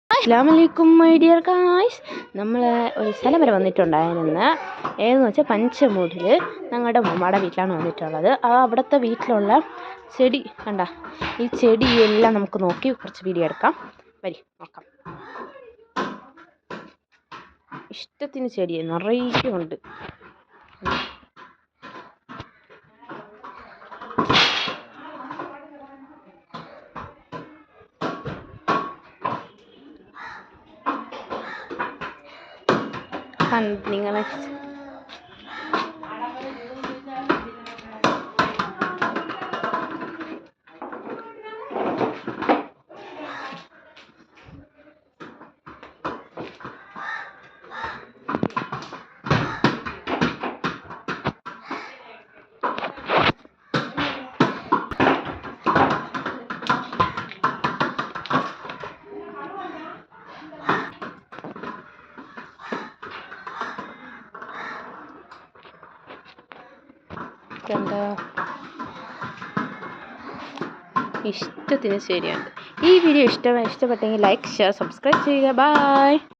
അസ്സലാമലൈക്കും my dear guys. നമ്മൾ ഒരു സ്ഥലം വരെ വന്നിട്ടുണ്ടായിരുന്നു. ഏതെന്ന് വെച്ചാൽ പഞ്ചമൂടിൽ ഞങ്ങളുടെ ഉമ്മയുടെ വീട്ടിലാണ് വന്നിട്ടുള്ളത്. അവിടുത്തെ വീട്ടിലുള്ള ചെടി കണ്ട, ഈ ചെടിയെല്ലാം നമുക്ക് നോക്കി കുറച്ച് വീഡിയോ എടുക്കാം. വരി നോക്കാം. ഇഷ്ടത്തിന് ചെടി നിറയെ ഉണ്ട്. നിങ്ങളെ ഇഷ്ടത്തിന് ശരിയാണ്. ഈ വീഡിയോ ഇഷ്ടപ്പെട്ടെങ്കിൽ ലൈക്ക്, ഷെയർ, സബ്സ്ക്രൈബ് ചെയ്യുക. ബൈ.